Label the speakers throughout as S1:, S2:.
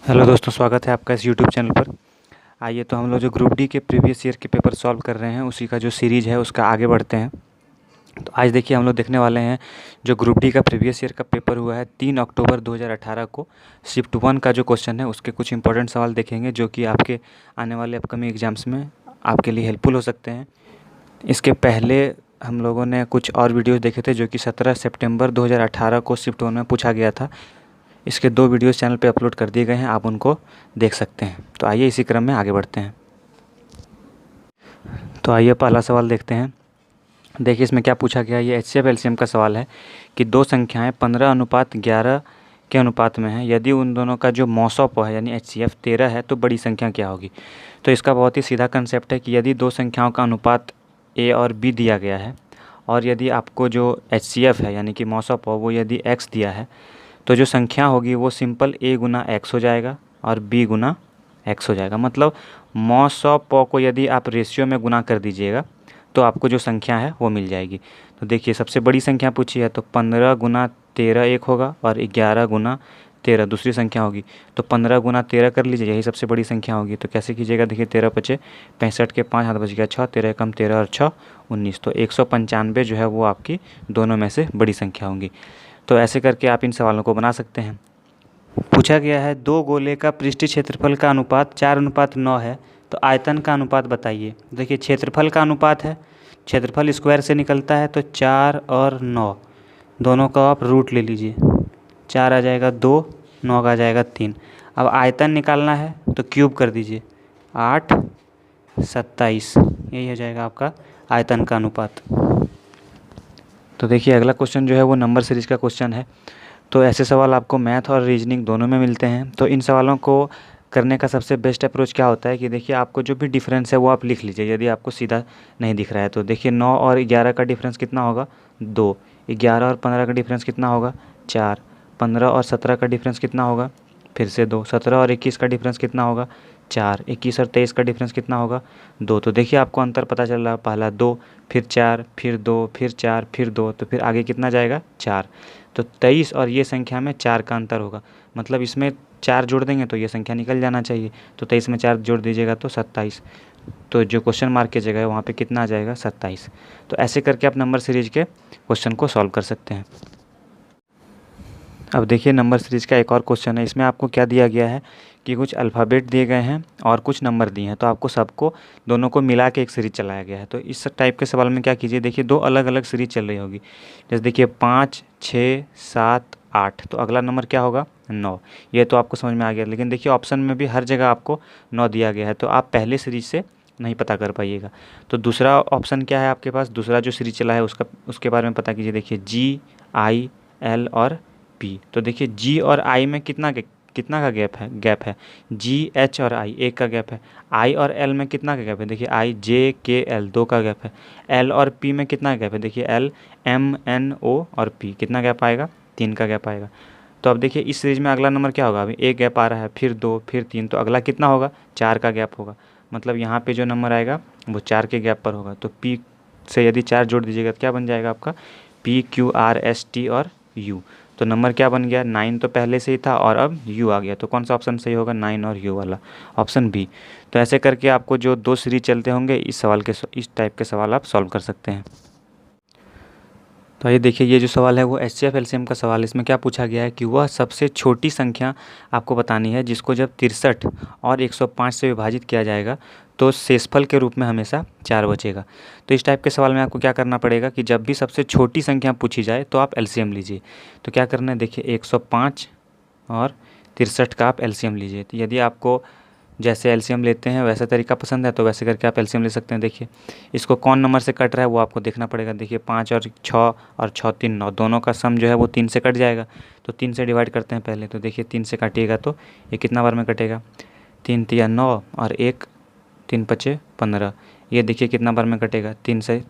S1: Hello दोस्तों, स्वागत है आपका इस यूट्यूब चैनल पर। आइए तो हम लोग जो ग्रुप डी के प्रीवियस ईयर के पेपर सॉल्व कर रहे हैं उसी का जो सीरीज़ है उसका आगे बढ़ते हैं। तो आज देखिए हम लोग देखने वाले हैं जो ग्रुप डी का प्रीवियस ईयर का पेपर हुआ है 3 अक्टूबर 2018 को। शिफ्ट 1 का जो क्वेश्चन है उसके कुछ इंपॉर्टेंट सवाल देखेंगे जो कि आपके आने वाले अपकमिंग एग्जाम्स में आपके लिए हेल्पफुल हो सकते हैं। इसके पहले हम लोगों ने कुछ और वीडियोज़ देखे थे जो कि 17 सितंबर 2018 को शिफ्ट 1 में पूछा गया था। इसके 2 वीडियोस चैनल पे अपलोड कर दिए गए हैं, आप उनको देख सकते हैं। तो आइए इसी क्रम में आगे बढ़ते हैं। तो आइए पहला सवाल देखते हैं। देखिए इसमें क्या पूछा गया है। ये एचसीएफ एलसीएम का सवाल है कि दो संख्याएं 15:11 के अनुपात में हैं। यदि उन दोनों का जो मॉसॉप है यानी एचसीएफ 13 है तो बड़ी संख्या क्या होगी। तो इसका बहुत ही सीधा कंसेप्ट है कि यदि दो संख्याओं का अनुपात ए और बी दिया गया है और यदि आपको जो एचसीएफ है यानी कि मॉसॉप हो वो यदि एक्स दिया है तो जो संख्या होगी वो सिंपल a गुना एक्स हो जाएगा और b गुना एक्स हो जाएगा। मतलब मॉस ऑफ प को यदि आप रेशियो में गुना कर दीजिएगा तो आपको जो संख्या है वो मिल जाएगी। तो देखिए सबसे बड़ी संख्या पूछी है तो 15 गुना 13 एक होगा और 11 गुना 13 दूसरी संख्या होगी। तो 15 गुना 13 कर लीजिए, यही सबसे बड़ी संख्या होगी। तो कैसे कीजिएगा, देखिए 13 पचे 65 के 5 हाथ बच गया 6, 13 कम 13 और 6 19। तो 195 जो है वो आपकी दोनों में से बड़ी संख्या होंगी। तो ऐसे करके आप इन सवालों को बना सकते हैं। पूछा गया है दो गोले का पृष्ठीय क्षेत्रफल का अनुपात 4:9 है तो आयतन का अनुपात बताइए। देखिए क्षेत्रफल का अनुपात है, क्षेत्रफल स्क्वायर से निकलता है तो 4 और 9 दोनों का आप रूट ले लीजिए। 4 आ जाएगा 2, 9 का आ जाएगा 3। अब आयतन निकालना है तो क्यूब कर दीजिए, 8 27, यही हो जाएगा आपका आयतन का अनुपात। तो देखिए अगला क्वेश्चन जो है वो नंबर सीरीज का क्वेश्चन है। तो ऐसे सवाल आपको मैथ और रीजनिंग दोनों में मिलते हैं। तो इन सवालों को करने का सबसे बेस्ट अप्रोच क्या होता है कि देखिए आपको जो भी डिफरेंस है वो आप लिख लीजिए यदि आपको सीधा नहीं दिख रहा है। तो देखिए 9 और 11 का डिफरेंस कितना होगा 2, 11 और 15 का डिफरेंस कितना होगा 4, 15 और 17 का डिफरेंस कितना होगा फिर से 2, 17 और 21 का डिफरेंस कितना होगा 4, 21 और 23 का डिफरेंस कितना होगा 2। तो देखिए आपको अंतर पता चल रहा है, पहला 2 फिर 4 फिर 2 फिर 4 फिर 2 तो फिर आगे कितना जाएगा 4। तो 23 और ये संख्या में 4 का अंतर होगा, मतलब इसमें 4 जोड़ देंगे तो ये संख्या निकल जाना चाहिए। तो 23 में 4 जोड़ दीजिएगा तो 27। तो जो क्वेश्चन मार्क की जगह है वहाँ पे कितना आ जाएगा 27। तो ऐसे करके आप नंबर सीरीज के क्वेश्चन को सॉल्व कर सकते हैं। अब देखिए नंबर सीरीज का एक और क्वेश्चन है। इसमें आपको क्या दिया गया है कि कुछ अल्फ़ाबेट दिए गए हैं और कुछ नंबर दिए हैं, तो आपको सबको दोनों को मिला के एक सीरीज चलाया गया है। तो इस टाइप के सवाल में क्या कीजिए, देखिए दो अलग अलग सीरीज चल रही होगी। जैसे देखिए 5 6 7 8, तो अगला नंबर क्या होगा 9। ये तो आपको समझ में आ गया। लेकिन देखिए ऑप्शन में भी हर जगह आपको 9 दिया गया है, तो आप पहले सीरीज से नहीं पता कर पाइएगा। तो दूसरा ऑप्शन क्या है आपके पास, दूसरा जो सीरीज चला है उसके बारे में पता कीजिए। देखिए GI L और P। तो देखिए G और I में कितना का गैप है GH और I एक का गैप है। I और L में कितना का गैप है, देखिए IJKL 2 का गैप है। L और P में कितना गैप है, देखिए LMNO और P कितना गैप आएगा 3 का गैप आएगा। तो अब देखिए इस सीरीज में अगला नंबर क्या होगा, अभी एक गैप आ रहा है फिर 2 फिर 3, तो अगला कितना होगा 4 का गैप होगा। मतलब यहाँ पे जो नंबर आएगा वो 4 के गैप पर होगा। तो P से यदि 4 जोड़ दीजिएगा तो क्या बन जाएगा आपका PQRST और U। तो नंबर क्या बन गया 9 तो पहले से ही था और अब U आ गया। तो कौन सा ऑप्शन सही होगा 9 और U वाला, ऑप्शन बी। तो ऐसे करके आपको जो दो सीरीज चलते होंगे इस टाइप के सवाल आप सॉल्व कर सकते हैं। तो ये देखिए ये जो सवाल है वो एचसीएफ एलसीएम का सवाल है। इसमें क्या पूछा गया है कि वह सबसे छोटी संख्या आपको बतानी है जिसको जब 63 और 105 से विभाजित किया जाएगा तो शेषफल के रूप में हमेशा 4 बचेगा। तो इस टाइप के सवाल में आपको क्या करना पड़ेगा कि जब भी सबसे छोटी संख्या पूछी जाए तो आप एलसीएम लीजिए। तो क्या करना है, देखिए 105 और 63 का आप एलसीएम लीजिए। तो यदि आपको जैसे एलसीएम लेते हैं वैसा तरीका पसंद है तो वैसे करके आप एलसीएम ले सकते हैं। देखिए इसको कौन नंबर से कट रहा है वो आपको देखना पड़ेगा। देखिए 5 और 6 और 6 3 9 दोनों का सम जो है वो 3 से कट जाएगा। तो 3 से डिवाइड करते हैं पहले। तो देखिए 3 से काटिएगा तो ये कितना बार में कटेगा 3 तिया 9 और 1 3 पचे 15। ये देखिए कितना बार में कटेगा 3 से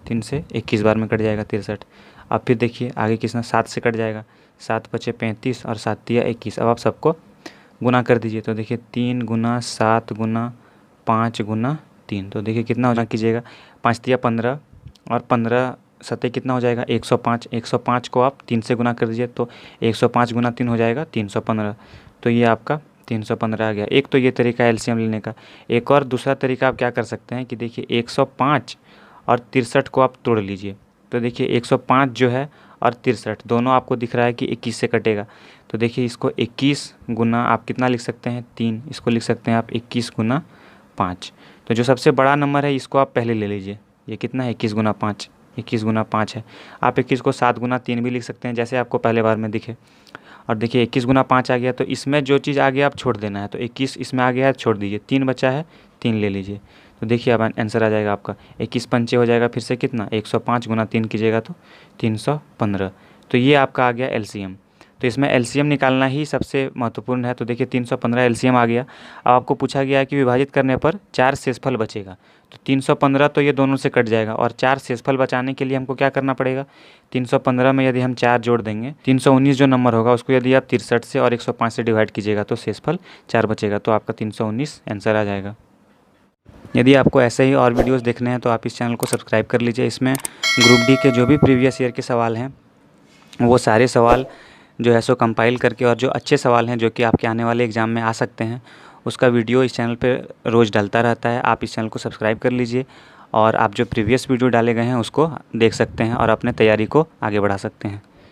S1: 21 बार में कट जाएगा 63। अब फिर देखिए आगे कितना 7 से कट जाएगा, 7 पचे 35 और 7 तिया 21। अब आप सबको गुना कर दीजिए। तो देखिए 3 गुना 7 गुना 5 गुना 3, तो देखिए कितना हो जाए कीजिएगा 5 तिया 15 और 15 सत्ते कितना हो जाएगा 105। 105 को आप 3 से गुना कर दीजिए तो 105 गुना 3 हो जाएगा 315। तो ये आपका 315 आ गया। एक तो ये तरीका है एलसीएम लेने का। एक और दूसरा तरीका आप क्या कर सकते हैं कि देखिए 105 और 63 को आप तोड़ लीजिए। तो देखिए 105 जो है और 63 दोनों आपको दिख रहा है कि 21 से कटेगा। तो देखिए इसको 21 गुना आप कितना लिख सकते हैं 3, इसको लिख सकते हैं आप 21 गुना 5। तो जो सबसे बड़ा नंबर है इसको आप पहले ले लीजिए। ये कितना है 21 गुना 5, 21 गुना 5 है। आप 21 को 7 गुना 3 भी लिख सकते हैं जैसे आपको पहले बार में दिखे। और देखिए 21 गुना 5 आ गया, तो इसमें जो चीज़ आ गया आप छोड़ देना है। तो 21 इसमें आ गया है, छोड़ दीजिए। 3 बचा है, 3 ले लीजिए। तो देखिए अब आंसर आ जाएगा आपका 21 पंचे हो जाएगा फिर से कितना 105 गुना 3 कीजिएगा तो 315। तो ये आपका आ गया एलसीएम। तो इसमें एलसीएम निकालना ही सबसे महत्वपूर्ण है। तो देखिए 315 एलसीएम आ गया। अब आपको पूछा गया है कि विभाजित करने पर 4 शेषफल बचेगा। तो 315 तो ये दोनों से कट जाएगा और 4 शेषफल बचाने के लिए हमको क्या करना पड़ेगा, 315 में यदि हम 4 जोड़ देंगे 319 जो नंबर होगा उसको यदि आप 63 से और 105 से डिवाइड कीजिएगा तो शेषफल 4 बचेगा। तो आपका 319 आंसर आ जाएगा। यदि आपको ऐसे ही और वीडियोस देखने हैं तो आप इस चैनल को सब्सक्राइब कर लीजिए। इसमें ग्रुप डी के जो भी प्रीवियस ईयर के सवाल हैं वो सारे सवाल जो है सो कंपाइल करके, और जो अच्छे सवाल हैं जो कि आपके आने वाले एग्ज़ाम में आ सकते हैं, उसका वीडियो इस चैनल पे रोज़ डलता रहता है। आप इस चैनल को सब्सक्राइब कर लीजिए और आप जो प्रीवियस वीडियो डाले गए हैं उसको देख सकते हैं और अपने तैयारी को आगे बढ़ा सकते हैं।